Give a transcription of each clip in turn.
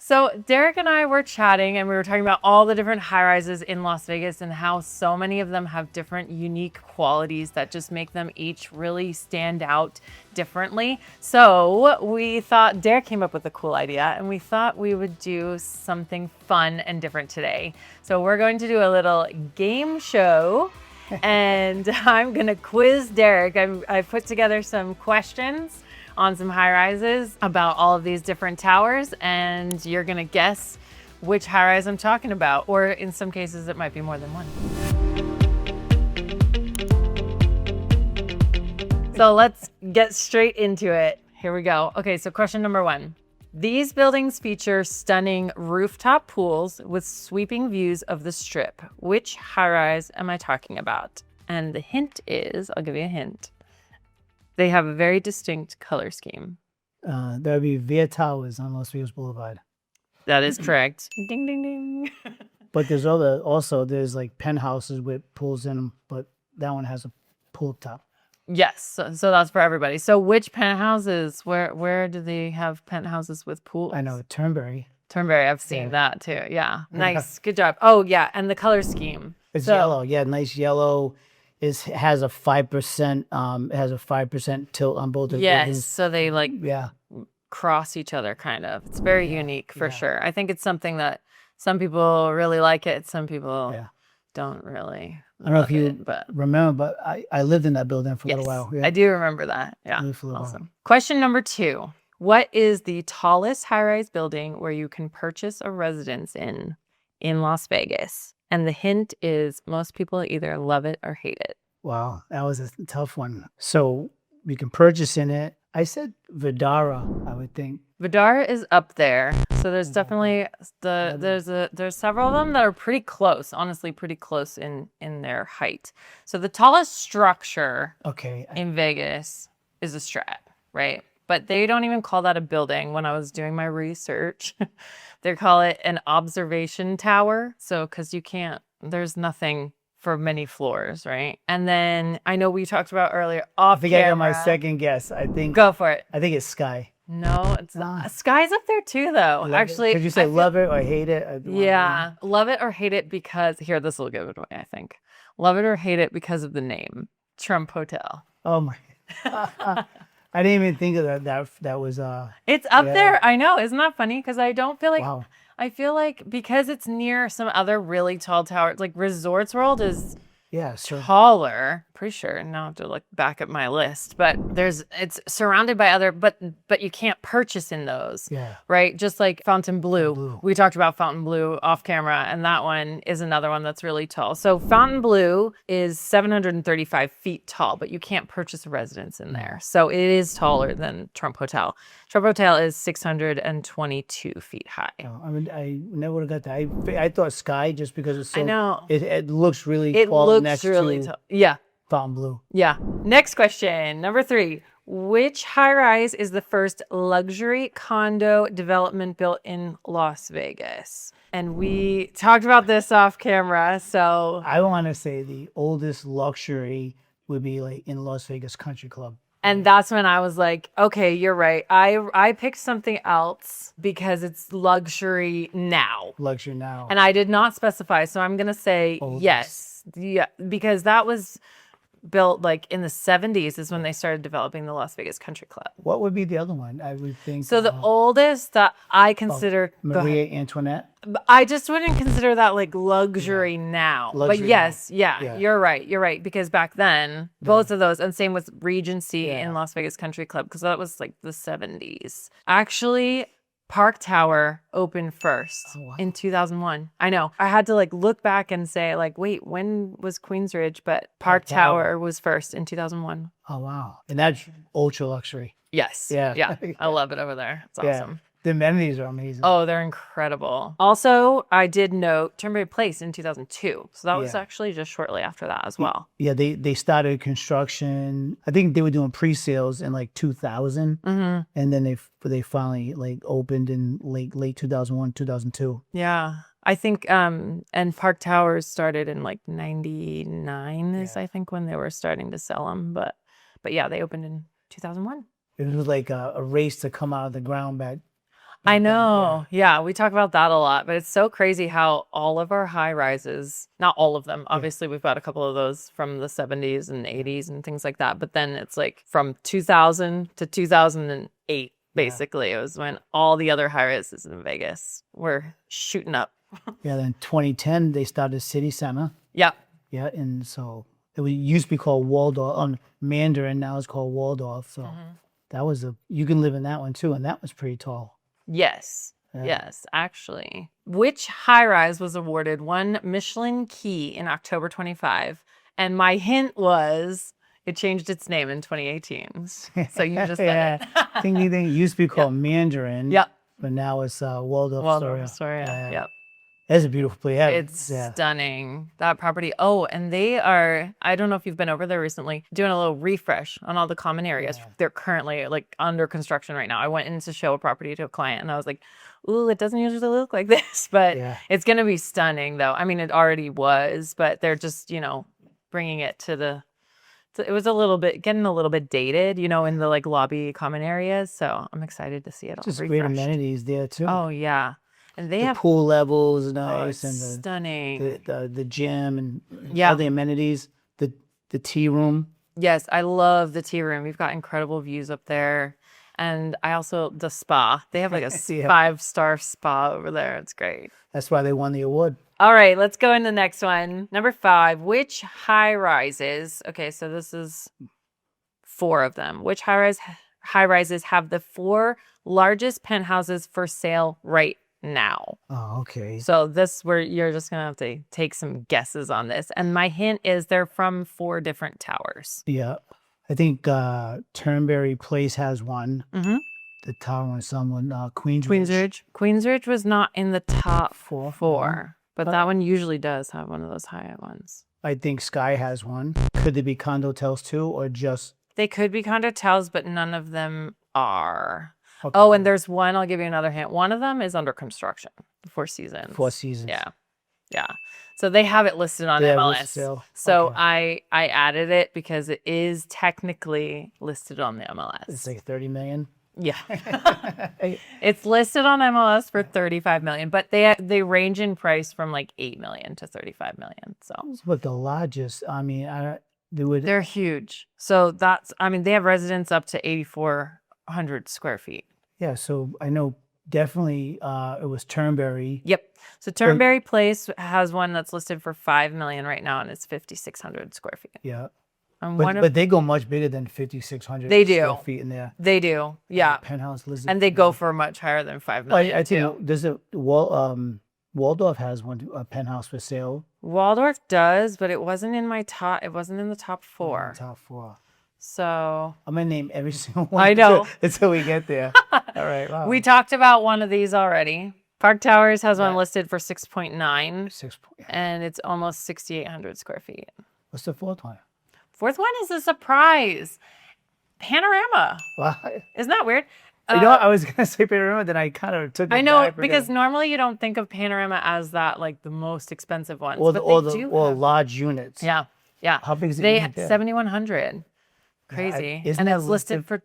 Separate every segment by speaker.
Speaker 1: So Derek and I were chatting and we were talking about all the different high-rises in Las Vegas and how so many of them have different unique qualities that just make them each really stand out differently. So we thought, Derek came up with a cool idea and we thought we would do something fun and different today. So we're going to do a little game show and I'm gonna quiz Derek. I've put together some questions on some high rises about all of these different towers, and you're gonna guess which high rise I'm talking about, or in some cases it might be more than one. So let's get straight into it. Here we go. Okay, so question number one. These buildings feature stunning rooftop pools with sweeping views of the Strip. Which high rise am I talking about? And the hint is, I'll give you a hint. They have a very distinct color scheme.
Speaker 2: That would be Via Towers on Las Vegas Boulevard.
Speaker 1: That is correct. Ding, ding, ding.
Speaker 2: But there's there's like penthouses with pools in them, but that one has a pool top.
Speaker 1: Yes, so that's for everybody. So which penthouses, where do they have penthouses with pools?
Speaker 2: I know, Turnberry.
Speaker 1: Turnberry, I've seen that too. Yeah, nice, good job. Oh yeah, and the color scheme.
Speaker 2: It's yellow, yeah, nice yellow. Has a 5% tilt on both of them.
Speaker 1: Yes, so they like cross each other kind of. It's very unique for sure. I think it's something that some people really like it, some people don't really.
Speaker 2: I don't know if you remember, but I lived in that building for a little while. Yeah.
Speaker 1: I do remember that. Yeah, awesome. Question number two. What is the tallest high-rise building where you can purchase a residence in Las Vegas? And the hint is most people either love it or hate it.
Speaker 2: Wow, that was a tough one. So we can purchase in it. I said Vidara, I would think.
Speaker 1: Vidara is up there. So there's definitely there's several of them that are pretty close, honestly pretty close in their height. So the tallest structure in Vegas is a Strat, right? But they don't even call that a building. When I was doing my research, they call it an observation tower. So, because there's nothing for many floors, right? And then I know we talked about earlier off camera.
Speaker 2: I think I got my second guess. I think.
Speaker 1: Go for it.
Speaker 2: I think it's Sky.
Speaker 1: No, it's not. Sky's up there too, though. Actually,
Speaker 2: could you say love it or hate it?
Speaker 1: Yeah, love it or hate it because this will give it away. I think love it or hate it because of the name Trump Hotel.
Speaker 2: Oh my. I didn't even think of that. That was
Speaker 1: It's up there. I know. Isn't that funny? Because I don't feel like I feel like because it's near some other really tall towers, like Resorts World is taller. Pretty sure. Now I have to look back at my list, but it's surrounded by other, but you can't purchase in those.
Speaker 2: Yeah.
Speaker 1: Right. Just like Fontainebleau. We talked about Fontainebleau off camera, and that one is another one that's really tall. So Fontainebleau is 735 feet tall, but you can't purchase a residence in there. So it is taller than Trump Hotel. Trump Hotel is 622 feet high.
Speaker 2: Oh, I mean, I never would have got that. I thought Sky just because it's so.
Speaker 1: I know.
Speaker 2: It looks really tall.
Speaker 1: It looks really tall. Yeah.
Speaker 2: Fontainebleau.
Speaker 1: Yeah. Next question, number 3. Which high-rise is the first luxury condo development built in Las Vegas? And we talked about this off camera, so...
Speaker 2: I want to say the oldest luxury would be like in Las Vegas Country Club.
Speaker 1: And that's when I was like, okay, you're right. I picked something else because it's luxury now.
Speaker 2: Luxury now.
Speaker 1: And I did not specify, so I'm going to say yes. Yeah, because that was built like in the 70s is when they started developing the Las Vegas Country Club.
Speaker 2: What would be the other one? I would think.
Speaker 1: So the oldest that I consider
Speaker 2: Maria Antoinette.
Speaker 1: I just wouldn't consider that like luxury now. Luxury but yes, yeah, you're right. You're right. Because back then, both of those, and same with Regency in Las Vegas Country Club, because that was like the 70s. Actually, Park Tower opened first in 2001. I know. I had to like look back and say like, wait, when was Queensridge? But Park Tower was first in 2001.
Speaker 2: Oh, wow. And that's ultra luxury.
Speaker 1: Yes. Yeah. I love it over there. It's awesome.
Speaker 2: The amenities are amazing.
Speaker 1: Oh, they're incredible. Also, I did note Turnberry Place in 2002. So that was actually just shortly after that as well.
Speaker 2: Yeah, they started construction. I think they were doing pre-sales in like 2000. And then they finally like opened in late 2001, 2002.
Speaker 1: Yeah. I think, and Park Towers started in like 99 is I think when they were starting to sell them. But yeah, they opened in 2001.
Speaker 2: It was like a race to come out of the ground back
Speaker 1: I know. Yeah, we talk about that a lot, but it's so crazy how all of our high rises, not all of them, obviously we've got a couple of those from the 70s and 80s and things like that, but then it's like from 2000 to 2008, basically. It was when all the other high rises in Vegas were shooting up.
Speaker 2: Yeah, then 2010 they started City Center.
Speaker 1: Yeah.
Speaker 2: Yeah, and so it used to be called Waldorf on Mandarin. Now it's called Waldorf. So that was you can live in that one too, and that was pretty tall.
Speaker 1: Yes. Yes, actually. Which high rise was awarded one Michelin key in October 25? And my hint was it changed its name in 2018. So you just said it.
Speaker 2: Ding ding ding. It used to be called Mandarin.
Speaker 1: Yep.
Speaker 2: But now it's Waldorf
Speaker 1: Astoria. Yep.
Speaker 2: That's a beautiful place. Yeah,
Speaker 1: It's stunning, that property. Oh, and they are, I don't know if you've been over there recently, doing a little refresh on all the common areas. They're currently like under construction right now. I went in to show a property to a client and I was like, ooh, it doesn't usually look like this, but it's going to be stunning though. I mean, it already was, but they're just, bringing it to it was getting a little bit dated, in the like lobby common areas. So I'm excited to see it all
Speaker 2: just
Speaker 1: refreshed.
Speaker 2: great amenities there too.
Speaker 1: Oh yeah. And they
Speaker 2: the
Speaker 1: have
Speaker 2: pool levels nice and
Speaker 1: stunning.
Speaker 2: The gym and all the amenities, the tea room.
Speaker 1: Yes, I love the tea room. We've got incredible views up there. And I also, the spa. They have like a 5-star spa over there. It's great.
Speaker 2: That's why they won the award.
Speaker 1: All right, let's go in the next one. Number 5, which high rises? Okay, so this is 4 of them. Which high rises have the 4 largest penthouses for sale right now?
Speaker 2: Oh, okay.
Speaker 1: So this where you're just gonna have to take some guesses on this. And my hint is they're from 4 different towers.
Speaker 2: Yeah. I think Turnberry Place has one. The tower and someone Queensridge.
Speaker 1: Queensridge was not in the top 4. But that one usually does have one of those high ones.
Speaker 2: I think Sky has one. Could they be condo hotels too, or just?
Speaker 1: They could be condo hotels, but none of them are. Okay. Oh, and there's one. I'll give you another hint. One of them is under construction. 4 Seasons.
Speaker 2: 4 Seasons.
Speaker 1: Yeah. So they have it listed on MLS. So I added it because it is technically listed on the MLS.
Speaker 2: It's like 30 million.
Speaker 1: Yeah. It's listed on MLS for 35 million, but they range in price from like 8 million to 35 million. So
Speaker 2: but the largest, I mean,
Speaker 1: they're huge. So they have residents up to 8,400 square feet.
Speaker 2: Yeah. So I know definitely it was Turnberry.
Speaker 1: Yep. So Turnberry Place has one that's listed for 5 million right now, and it's 5,600 square feet.
Speaker 2: Yeah. But they go much bigger than 5,600 square feet in there.
Speaker 1: They do, yeah.
Speaker 2: Penthouse listed.
Speaker 1: And they go for much higher than 5 million.
Speaker 2: I think there's Waldorf has one, a penthouse for sale.
Speaker 1: Waldorf does, but it wasn't in my top. It wasn't in the top 4.
Speaker 2: Top 4.
Speaker 1: So
Speaker 2: I'm gonna name every single one.
Speaker 1: I know
Speaker 2: until we get there. All right. Wow.
Speaker 1: We talked about one of these already. Park Towers has one listed for 6.9, and it's almost 6,800 square feet.
Speaker 2: What's the 4th one?
Speaker 1: 4th one is a surprise. Panorama.
Speaker 2: Wow.
Speaker 1: Isn't that weird?
Speaker 2: I was gonna say Panorama, then I kind of took it.
Speaker 1: I know, because normally you don't think of Panorama as that like the most expensive one.
Speaker 2: Or large units.
Speaker 1: Yeah.
Speaker 2: How big is it?
Speaker 1: They have 7,100. Crazy. And it's listed for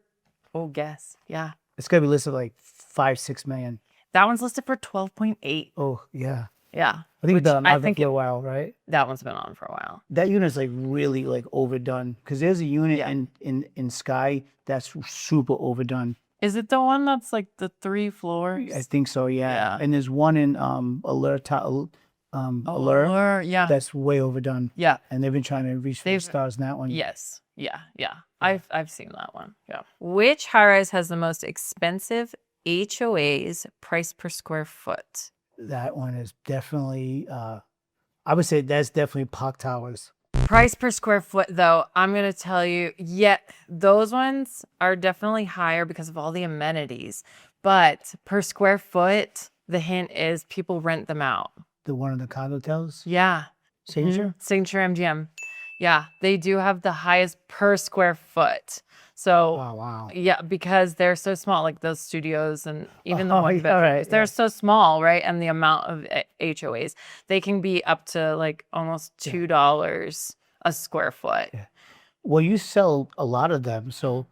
Speaker 1: guess. Yeah.
Speaker 2: It's gonna be listed like 5-6 million.
Speaker 1: That one's listed for 12.8.
Speaker 2: Oh yeah.
Speaker 1: Yeah.
Speaker 2: I think it's been on for a while, right?
Speaker 1: That one's been on for a while.
Speaker 2: That unit's like really like overdone, because there's a unit in Sky that's super overdone.
Speaker 1: Is it the one that's like the 3 floors?
Speaker 2: I think so, yeah. And there's one in Allure,
Speaker 1: yeah.
Speaker 2: That's way overdone.
Speaker 1: Yeah.
Speaker 2: And they've been trying to reach 4 stars in that one.
Speaker 1: Yes. Yeah. I've seen that one. Yeah. Which high-rise has the most expensive HOAs price per square foot?
Speaker 2: That one is definitely, I would say that's definitely Park Towers.
Speaker 1: Price per square foot, though, I'm going to tell you, those ones are definitely higher because of all the amenities. But per square foot, the hint is people rent them out.
Speaker 2: The one in the condo hotels?
Speaker 1: Yeah.
Speaker 2: Signature?
Speaker 1: Signature MGM. Yeah, they do have the highest per square foot. So,
Speaker 2: wow.
Speaker 1: Yeah, because they're so small, like those studios and even the one
Speaker 2: right,
Speaker 1: they're so small, right? And the amount of HOAs, they can be up to like almost $2 a square foot.
Speaker 2: Yeah. Well, you sell a lot of them. So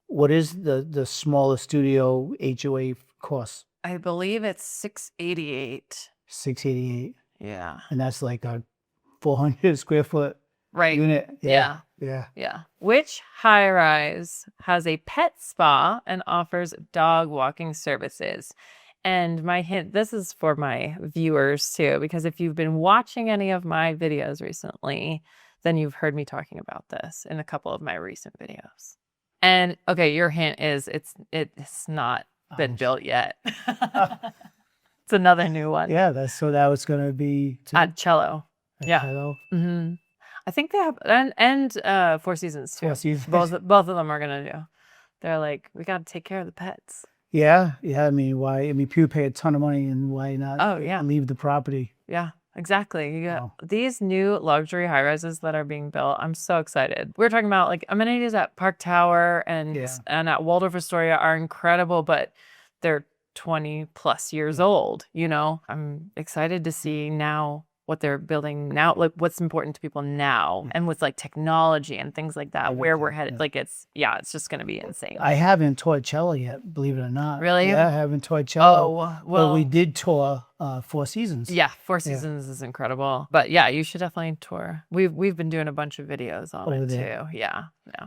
Speaker 2: what is the smallest studio HOA cost?
Speaker 1: I believe it's 688.
Speaker 2: 688.
Speaker 1: Yeah.
Speaker 2: And that's like a 400 square foot
Speaker 1: Right.
Speaker 2: unit.
Speaker 1: Yeah.
Speaker 2: Yeah.
Speaker 1: Yeah. Which high rise has a pet spa and offers dog walking services? And my hint, this is for my viewers too, because if you've been watching any of my videos recently, then you've heard me talking about this in a couple of my recent videos. And okay, your hint is it's not been built yet. It's another new one.
Speaker 2: Yeah, that was gonna be
Speaker 1: At Cello. Yeah.
Speaker 2: Cello.
Speaker 1: Mm-hmm. I think they have and Four Seasons too.
Speaker 2: Four Seasons.
Speaker 1: Both of them are gonna do. They're like, we gotta take care of the pets.
Speaker 2: Yeah. I mean, why? I mean, people pay a ton of money, and why not?
Speaker 1: Oh yeah,
Speaker 2: leave the property.
Speaker 1: yeah, exactly. You got
Speaker 2: Wow.
Speaker 1: these new luxury high rises that are being built. I'm so excited. We're talking about like amenities at Park Tower and at Waldorf Astoria are incredible, but they're 20 plus years old. You know, I'm excited to see now what they're building now, like what's important to people now, and with like technology and things like that, where we're headed. Like it's just going to be insane.
Speaker 2: I haven't toured Cello yet, believe it or not.
Speaker 1: Really?
Speaker 2: Yeah, I haven't toured Cello.
Speaker 1: Oh, well,
Speaker 2: but we did tour Four Seasons.
Speaker 1: Yeah, Four Seasons is incredible. But yeah, you should definitely tour. We've been doing a bunch of videos on it too. Yeah.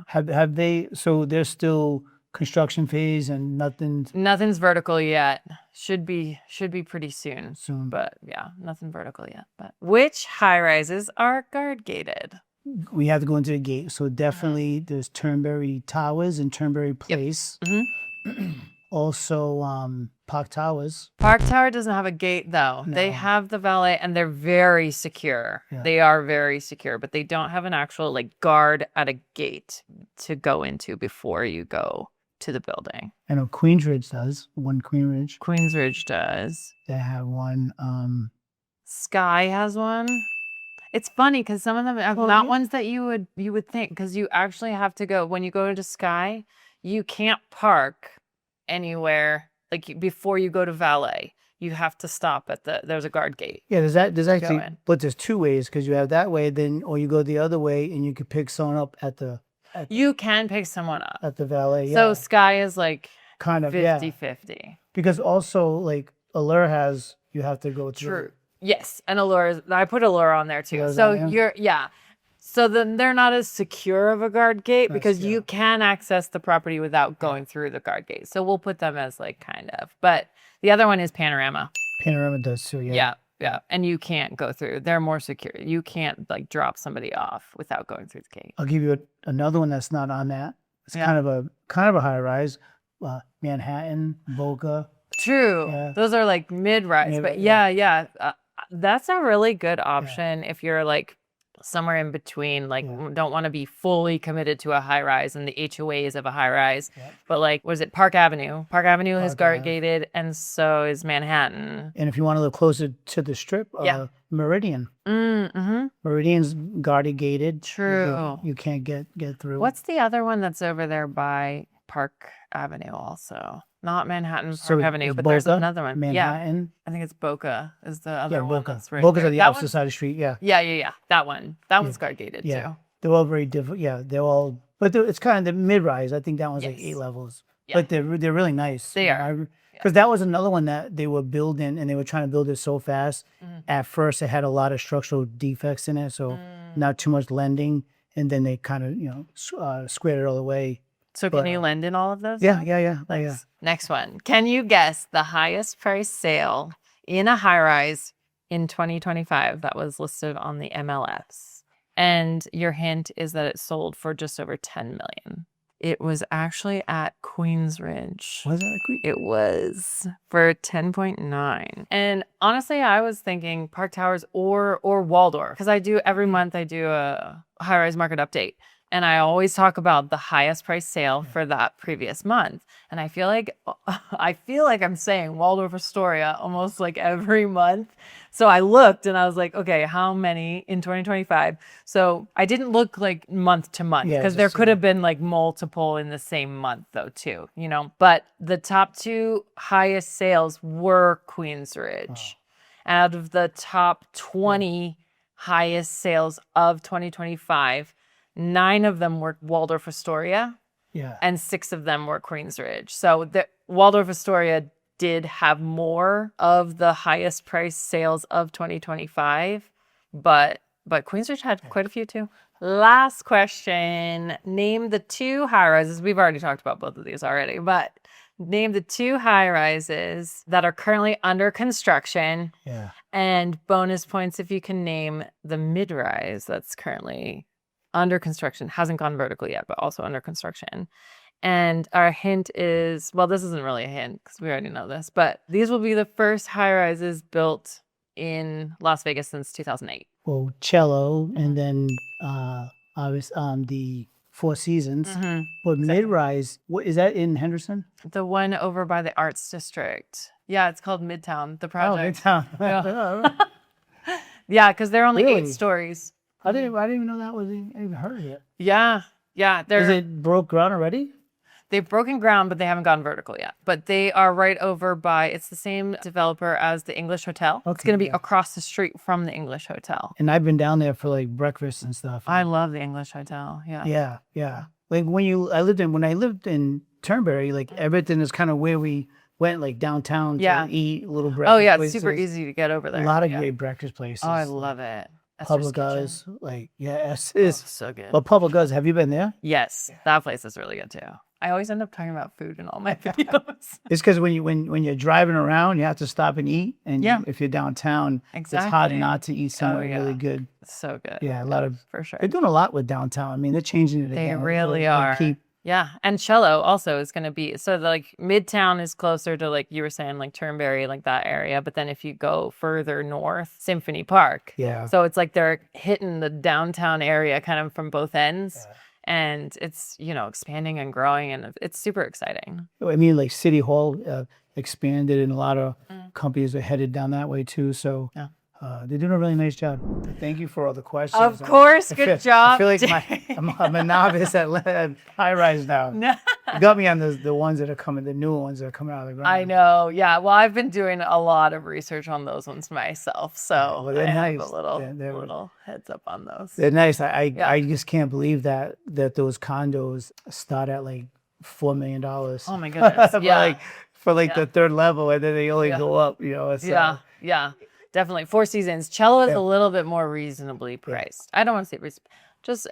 Speaker 2: Have they? So there's still construction phase and
Speaker 1: nothing's vertical yet. Should be pretty soon.
Speaker 2: Soon.
Speaker 1: But yeah, nothing vertical yet. But which high rises are guard gated?
Speaker 2: We have to go into the gate. So definitely there's Turnberry Towers and Turnberry Place.
Speaker 1: Yep.
Speaker 2: Also Park Towers.
Speaker 1: Park Tower doesn't have a gate though.
Speaker 2: No.
Speaker 1: They have the valet and they're very secure. Yeah. They are very secure, but they don't have an actual like guard at a gate to go into before you go to the building.
Speaker 2: I know Queensridge does. One Queensridge.
Speaker 1: Queensridge does.
Speaker 2: They have one.
Speaker 1: Sky has one. It's funny because some of them are not ones that you would think, because you actually have to go when you go to Sky. You can't park anywhere like before you go to valet. You have to stop at there's a guard gate.
Speaker 2: Yeah, there's actually, but there's two ways, because you have that way, then or you go the other way and you can pick someone up
Speaker 1: you can pick someone up
Speaker 2: at the valet. Yeah.
Speaker 1: So Sky is like
Speaker 2: kind of
Speaker 1: 50-50.
Speaker 2: Because also like Allure has, you have to go through.
Speaker 1: True. Yes, and Allure, I put Allure on there too. So so then they're not as secure of a guard gate because you can access the property without going through the guard gate. So we'll put them as like kind of. But the other one is Panorama.
Speaker 2: Panorama does too, yeah.
Speaker 1: Yeah. And you can't go through. They're more secure. You can't like drop somebody off without going through the gate.
Speaker 2: I'll give you another one that's not on that. It's kind of a high rise. Manhattan, Boca.
Speaker 1: True. Yeah. Those are like mid-rise. But that's a really good option if you're like somewhere in between, like don't want to be fully committed to a high rise and the HOAs of a high rise. But like, was it Park Avenue? Park Avenue is guard gated, and so is Manhattan.
Speaker 2: And if you want to live closer to the strip, Meridian. Meridian's guarded gated.
Speaker 1: True.
Speaker 2: You can't get through.
Speaker 1: What's the other one that's over there by Park Avenue also? Not Manhattan Park Avenue, but there's another one.
Speaker 2: Manhattan.
Speaker 1: I think it's Boca is the other one. That's right.
Speaker 2: Boca's on the opposite side of the street. Yeah.
Speaker 1: Yeah. That one. That one's guard gated too.
Speaker 2: They're all very different. Yeah, they're all, but it's kind of the mid-rise. I think that one's like 8 levels. Yeah. But they're really nice.
Speaker 1: They are.
Speaker 2: Because that was another one that they were building, and they were trying to build it so fast. At first, it had a lot of structural defects in it, so not too much lending, and then they kind of squared it all away.
Speaker 1: So can you lend in all of those?
Speaker 2: Yeah.
Speaker 1: Next one. Can you guess the highest price sale in a high rise in 2025 that was listed on the MLS? And your hint is that it sold for just over 10 million. It was actually at Queensridge.
Speaker 2: Was it at Queens?
Speaker 1: It was for 10.9. And honestly, I was thinking Park Towers or Waldorf, because every month I do a high rise market update. And I always talk about the highest price sale for that previous month. And I feel like I'm saying Waldorf Astoria almost like every month. So I looked and I was like, okay, how many in 2025? So I didn't look like month to month, because there could have been like multiple in the same month though too, you know. But the top 2 highest sales were Queensridge. Out of the top 20 highest sales of 2025, 9 of them were Waldorf Astoria, and 6 of them were Queensridge. So the Waldorf Astoria did have more of the highest price sales of 2025, but Queensbridge had quite a few too. Last question. Name the 2 high rises. We've already talked about both of these already, but name the 2 high rises that are currently under construction.
Speaker 2: Yeah.
Speaker 1: And bonus points if you can name the mid rise that's currently under construction, hasn't gone vertical yet, but also under construction. And our hint is, well, this isn't really a hint because we already know this, but these will be the first high rises built in Las Vegas since 2008.
Speaker 2: Well, Cello, and then obviously the Four Seasons. But mid-rise, what is that in Henderson?
Speaker 1: The one over by the Arts District. Yeah, it's called Midtown, the
Speaker 2: Oh,
Speaker 1: project.
Speaker 2: Midtown.
Speaker 1: Yeah, yeah, because they're only
Speaker 2: Really?
Speaker 1: 8 stories.
Speaker 2: I didn't even know that was even heard of it.
Speaker 1: Yeah, yeah.
Speaker 2: Is it broke ground already?
Speaker 1: They've broken ground, but they haven't gone vertical yet. But they are right over by, it's the same developer as the English Hotel. It's
Speaker 2: Okay,
Speaker 1: going to be
Speaker 2: yeah.
Speaker 1: across the street from the English Hotel.
Speaker 2: And I've been down there for like breakfast and stuff.
Speaker 1: I love the English Hotel. Yeah.
Speaker 2: Yeah, yeah. Like when I lived in Turnberry, like everything is kind of where we went, like downtown to eat little breakfast.
Speaker 1: Oh, yeah. It's
Speaker 2: places.
Speaker 1: super easy to get over there.
Speaker 2: A lot of great breakfast places.
Speaker 1: Oh, I love it.
Speaker 2: Public Us, like it's
Speaker 1: so good.
Speaker 2: But Public Us, have you been there?
Speaker 1: Yes, that place is really good too. I always end up talking about food in all my videos.
Speaker 2: It's because when you're driving around, you have to stop and eat, and if you're downtown, it's hard
Speaker 1: Exactly.
Speaker 2: not to eat somewhere really good.
Speaker 1: It's so good.
Speaker 2: Yeah, a lot of
Speaker 1: For sure.
Speaker 2: They're doing a lot with downtown. I mean, they're changing it
Speaker 1: They
Speaker 2: again.
Speaker 1: really
Speaker 2: They
Speaker 1: are.
Speaker 2: keep-
Speaker 1: Yeah. And Cello also is going to be, so like Midtown is closer to, like you were saying, like Turnberry, like that area. But then if you go further north, Symphony Park.
Speaker 2: Yeah.
Speaker 1: So it's like they're hitting the downtown area kind of from both ends.
Speaker 2: Yeah.
Speaker 1: And it's, expanding and growing, and it's super exciting.
Speaker 2: I mean, like City Hall expanded, and a lot of companies are headed down that way too. So they're doing a really nice job. Thank you for all the questions.
Speaker 1: Of course. Good job.
Speaker 2: I feel like I'm a novice at high rise now.
Speaker 1: No.
Speaker 2: You got me on the ones that are coming, the newer ones that are coming out of the ground.
Speaker 1: I know. Yeah. Well, I've been doing a lot of research on those ones myself. So
Speaker 2: Well, they're
Speaker 1: I have
Speaker 2: nice.
Speaker 1: a little,
Speaker 2: They're-
Speaker 1: little heads up on those.
Speaker 2: They're nice. I just can't believe that those condos start at like $4 million.
Speaker 1: Oh my goodness. Yeah.
Speaker 2: For the third level, and then they only go up. So.
Speaker 1: Yeah. Definitely. Four Seasons. Cello is a little bit more reasonably priced. I don't want to say just,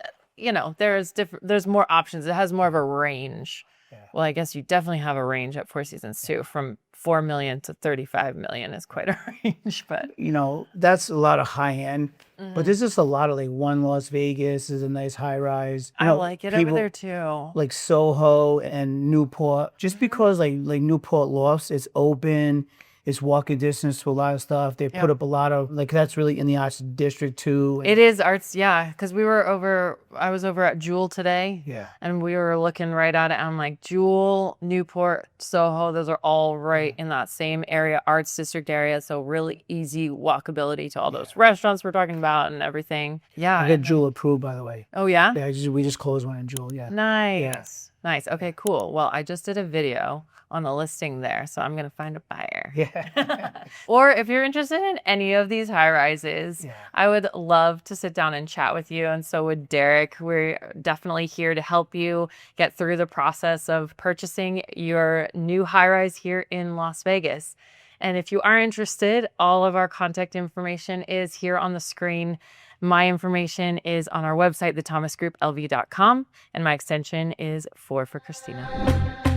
Speaker 1: there's more options. It has more of a range. Yeah. Well, I guess you definitely have a range at Four Seasons too. From 4 million to 35 million is quite a range, but
Speaker 2: that's a lot of high end. But there's just a lot of like One Las Vegas is a nice high rise.
Speaker 1: I like it over there too.
Speaker 2: Like Soho and Newport, just because like Newport Lofts, it's open. It's walking distance to a lot of stuff. They put up a lot of, that's really in the Arts District too.
Speaker 1: It is arts, yeah. Because I was over at Jewel today.
Speaker 2: Yeah.
Speaker 1: And we were looking right at it. I'm like, Jewel, Newport, Soho, those are all right in that same area, Arts District area. So really easy walkability to all those restaurants we're talking about and everything. Yeah.
Speaker 2: I got Jewel approved, by the way.
Speaker 1: Oh, yeah?
Speaker 2: Yeah, we just closed one in Jewel, yeah.
Speaker 1: Nice.
Speaker 2: Yeah.
Speaker 1: Nice. Okay, cool. Well, I just did a video on the listing there, so I'm going to find a buyer.
Speaker 2: Yeah.
Speaker 1: Or if you're interested in any of these high rises, I would love to sit down and chat with you, and so would Derek. We're definitely here to help you get through the process of purchasing your new high rise here in Las Vegas. And if you are interested, all of our contact information is here on the screen. My information is on our website, thethomasgrouplv.com, and my extension is 4 for Christina.